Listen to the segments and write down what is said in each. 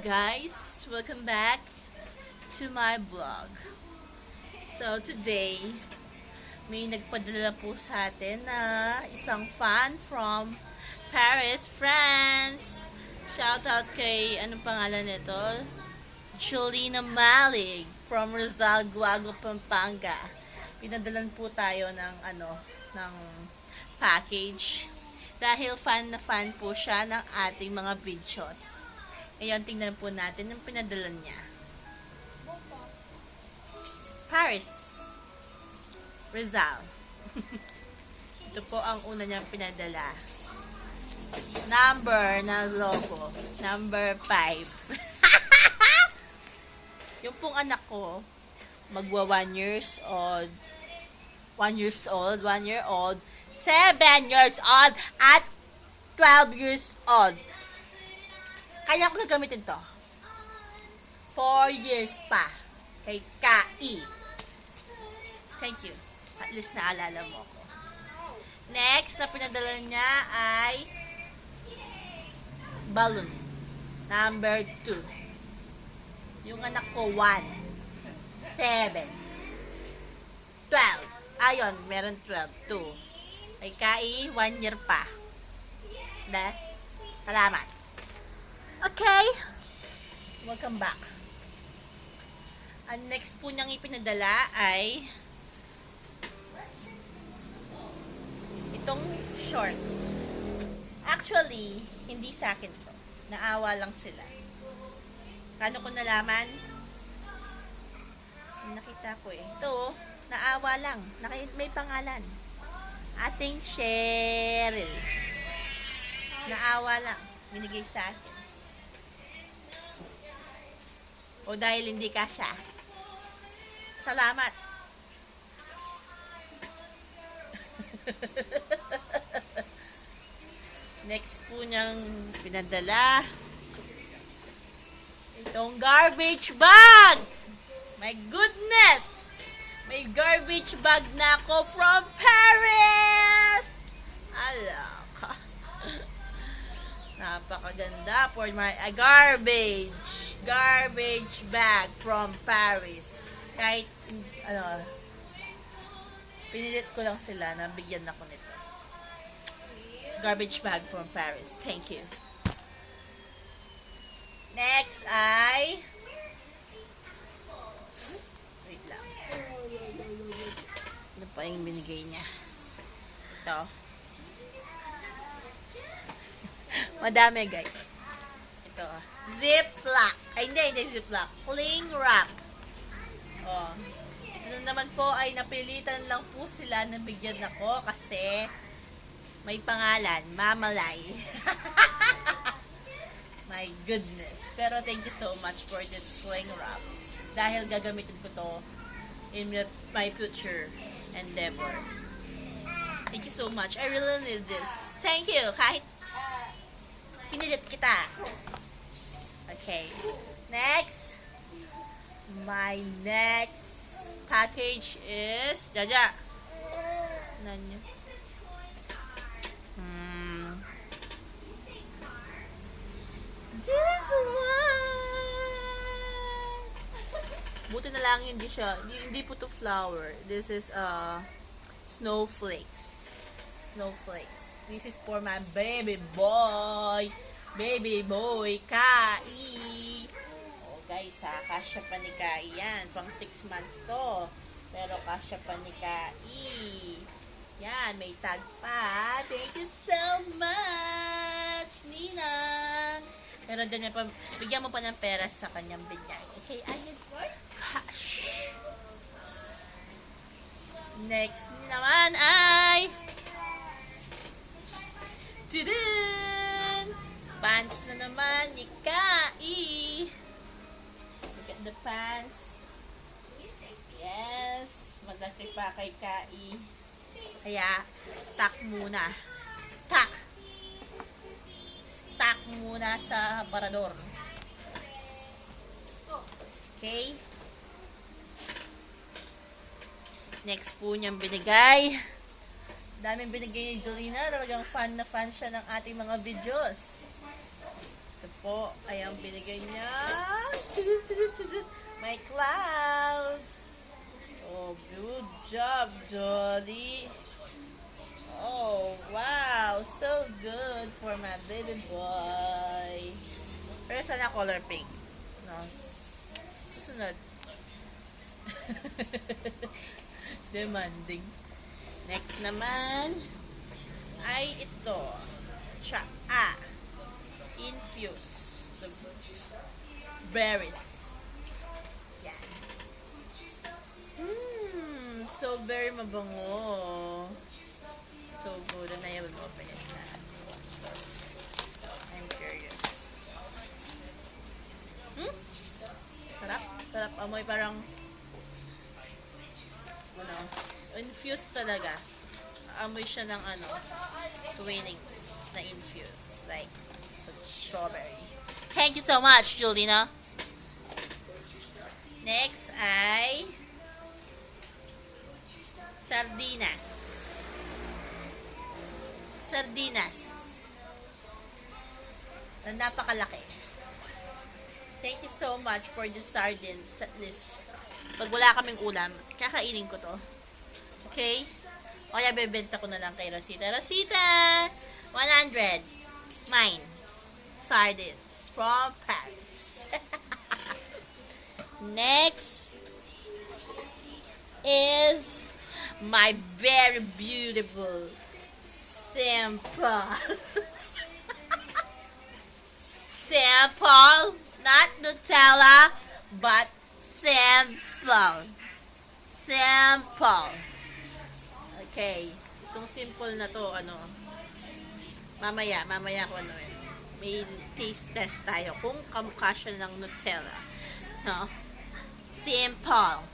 guys, welcome back to my vlog. So today, may nagpadala po sa atin na isang fan from Paris, France. Shout out kay, anong pangalan nito? Julina Malig from Rizal, Guago, Pampanga. Pinadalan po tayo ng package dahil fan na fan po siya ng ating mga videos. Ngayon, tingnan po natin yung pinadala niya. Paris, Rizal. Ito po ang una niyang pinadala. Number na logo. Number 5. Yung pong anak ko, magwa 1 years old. 1 years old, 1 year old, 7 years old, at 12 years old. Kaya ko gagamitin to. 4 years pa. Kay Kai. Thank you. At least naalala mo ko. Next na pinadala niya ay balloon. Number 2. Yung anak ko, 1. 7. 12. Ayun, meron 12. 2. Kay Kai, 1 year pa. Salamat. Okay. Welcome back. Ang next po niyang ipinadala ay itong short. Actually, hindi sa akin to. Naawa lang sila. Paano ko nalaman? Nakita ko eh. Ito, naawa lang. May pangalan. Ating Cheryl. Naawa lang. Binigay sa akin. O dahil hindi kasya. Salamat. Next po niyang pinadala. Itong garbage bag. My goodness! May garbage bag na ako from Paris! Alaka. Napakaganda for my garbage bag from Paris. Kahit pinilit ko lang sila na bigyan ako nito. Garbage bag from Paris. Thank you. Next ay wait lang. Ano pa yung binigay niya? Ito. Madami guys. Ito. Ziploc. Ay, hindi Ziploc. Cling wrap. Oh. Ito naman po ay napilitan lang po sila na bigyan ako kasi may pangalan, Mamalay. My goodness. Pero thank you so much for this cling wrap. Dahil gagamitin ko to in my future endeavor. Thank you so much. I really need this. Thank you. Kahit pinilit kita. Okay. Next. My next package is Jaja. Nanya. This one. Buti na lang hindi po to flower. This is snowflakes. Snowflakes. This is for my baby boy. Baby boy, Kai. Oh guys, kasya pa ni Kai yan. Pang 6 months to. Pero kasya pa ni Kai. Yan, may tag pa. Thank you so much, Ninang. Pero bigyan mo pa ng pera sa kanyang binyag. Okay, I need cash. Next naman ay pants na naman ni Kai. Look at the pants. Yes. Malaki pa kay Kai. Kaya, stock muna. Stock muna sa aparador. Okay. Next po niyang binigay. Daming binigay ni Julina. Talagang fan na fan siya ng ating mga videos. Ito po ay ang binigay niya. My clouds. Oh, good job, Jolly. Oh, wow. So good for my baby boy. Pero sana color pink. No? Susunod. Demanding. Next naman ay ito. Tsaa. Infuse. The berries. Yan. So very mabango. So good. And I will open it na. I'm curious. Sarap. Sarap. Amoy parang ano, infused talaga. Amoy siya ng ano, twinnings na infused. Like, strawberry. Thank you so much, Julina. Next ay sardinas. Sardinas. Na napakalaki. Thank you so much for the sardines at this. Pag wala kaming ulam, kakainin ko to. Okay? O kaya bebenta ko na lang kay Rosita. Rosita! 100. Mine. Sardines from Paris. Next is my very beautiful sample. Sample. Not Nutella, but sample. Sample. Okay. Itong simple na to, ano, mamaya ko ano eh. May taste test tayo kung kamukha siya ng Nutella. No? Simple.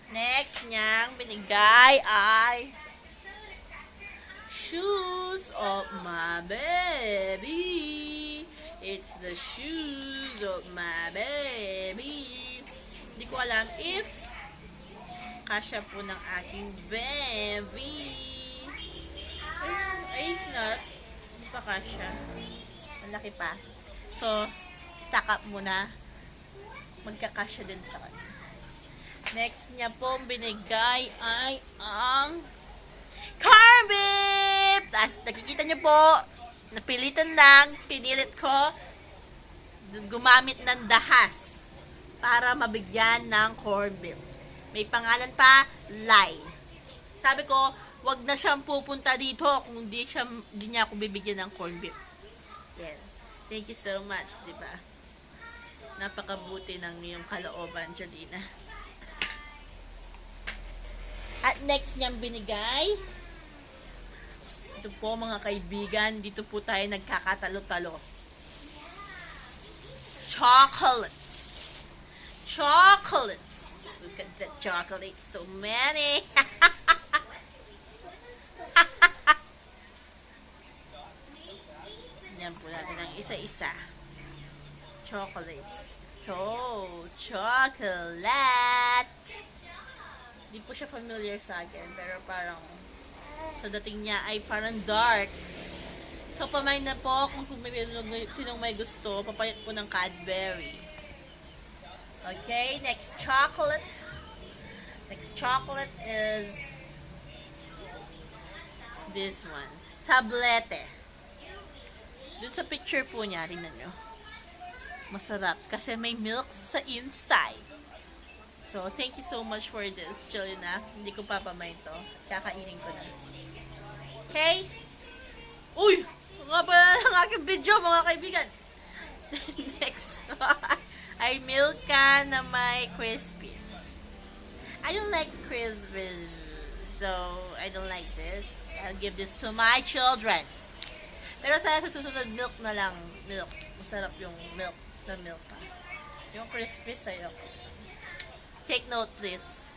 Next niyang binigay ay shoes of my baby. It's the shoes of my baby. Hindi ko alam if kasya po ng aking baby. Ay, it's not. Hindi pa kasya. Malaki pa. So, stack up muna. Magkakasya din sa kanya. Next niya pong binigay ay ang corn beef! Nakikita niyo po, napilitan lang, pinilit ko, gumamit ng dahas para mabigyan ng corn beef. May pangalan pa, Lai. Sabi ko, wag na siyang pupunta dito kung di niya ako bibigyan ng corn beef. Yeah. Thank you so much, di ba? Napakabuti ng iyong kalooban, Jolina. At next niyang binigay, ito po mga kaibigan, dito po tayo nagkakatalo-talo. Chocolates. Chocolates. Look at that chocolate. So many. Yan po natin ang isa-isa. Chocolates. So, chocolate. Di po siya familiar sa akin, pero parang sa dating niya ay parang dark. So, pamain na po kung sinong may gusto, papayat po ng Cadbury. Okay, next chocolate. Next chocolate is this one. Tablete. Dun sa picture po niya, tingnan nyo. Masarap kasi may milk sa inside. So, thank you so much for this, Jolina. Hindi ko papamain to. Kakainin ko na. Okay? Uy! Nga pala ang aking video, mga kaibigan. Next ay Milka na may Crispies. I don't like Crispies. So, I don't like this. I'll give this to my children. Pero sana sa susunod, milk na lang. Milk. Masarap yung milk sa Milka. Yung Crispies ay okay. Take note, please.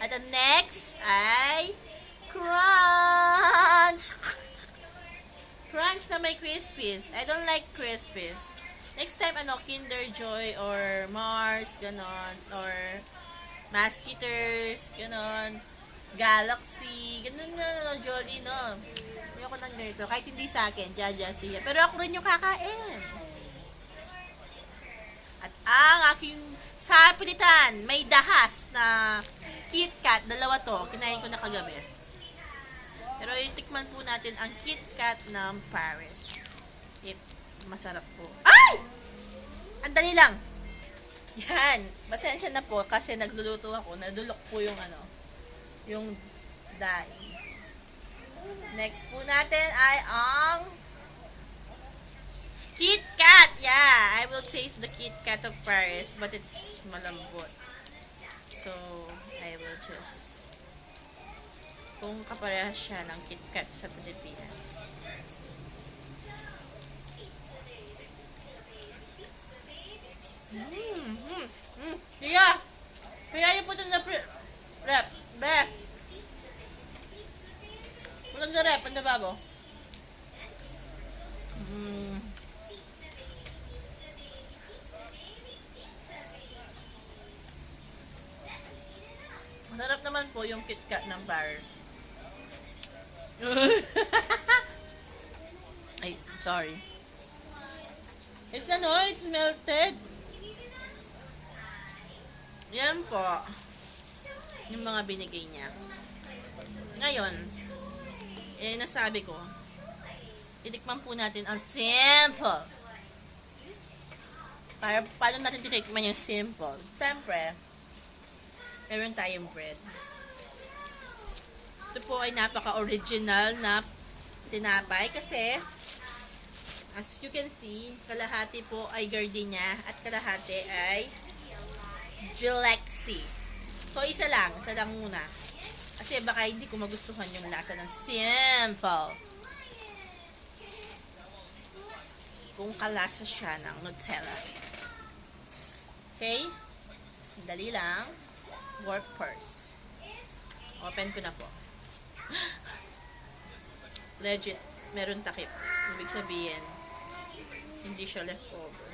At the next ay Crunch! Crunch na may Crispies. I don't like Crispies. Next time, Kinder Joy or Mars, ganon. Or Masketeers, ganon. Galaxy, ganon na, Jolly, no? Hindi ako nang ganito. Kahit hindi sa akin, Jaja siya. Pero ako rin yung kakain. aking sa pilitan. May dahas na KitKat. Dalawa to. Kinain ko na kagabi. Pero itikman po natin ang KitKat ng Paris. Masarap po. Ay! Ang dali lang. Yan. Pasensya na po kasi nagluluto ako. Nadulok po yung yung dye. Next po natin ay ang KitKat. Yeah, I will taste the KitKat of Paris, but it's malambot. So, I will just kung kaparehas siya ng KitKat sa Pilipinas. Kaya! Kaya yung puto na rep. Be! Puto na rep. Ang babo. Masarap naman po yung KitKat ng Paris. Ay, sorry. It's it's melted. Yan po. Yung mga binigay niya. Ngayon, nasabi ko, itikman po natin ang simple. Paano natin titikman yung simple? Siyempre, meron tayong bread. Ito po ay napaka-original na tinapay kasi as you can see, kalahati po ay gardenia at kalahati ay Gilexi. So, isa lang muna. Kasi baka hindi ko magustuhan yung lasa ng simple. Kung kalasa siya ng Nutella. Okay? Dali lang. Work first. Open ko na po. Legit, meron takip. Ibig sabihin, hindi siya leftover.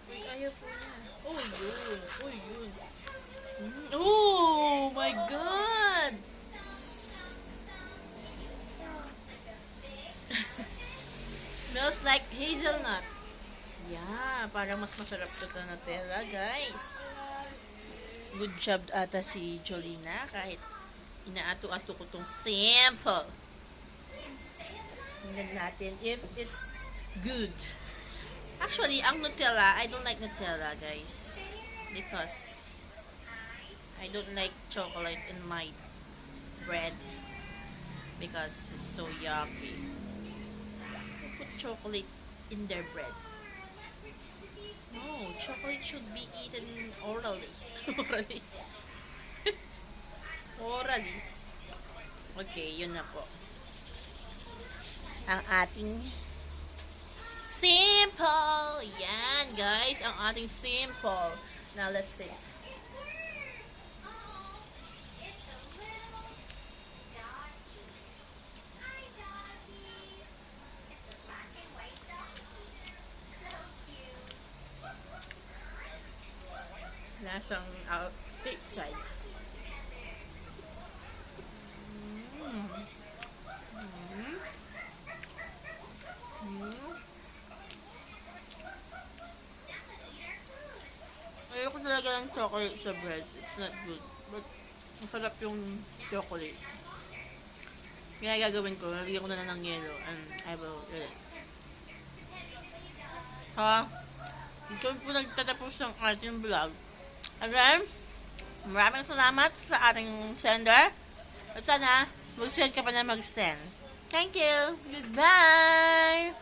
Uy, ayaw po niya. Oh, yun. Oh, yun. Oh, my God! Smells like hazelnut. Yeah, parang mas masarap ito na Nutella, guys. Good job ata si Jolina kahit inaato-ato ko tong sample. Tingnan natin if it's good. Actually, ang Nutella, I don't like Nutella, guys. Because I don't like chocolate in my bread. Because it's so yucky. Who put chocolate in their bread? No, chocolate should be eaten orally. Orally. Orally. Okay, yun na po. Ang ating simple. Yan, guys. Ang ating simple. Now, let's taste. Lasang stateside. Ayoko talaga ng chocolate sa bread. It's not good. But, masarap yung chocolate. Kaya gagawin ko, nalagyan ko na ng yelo and I will eat it. Ito po nagtatapos ng ating vlog. Again, maraming salamat sa ating sender. At sana, mag-send ka pa na mag-send. Thank you! Goodbye!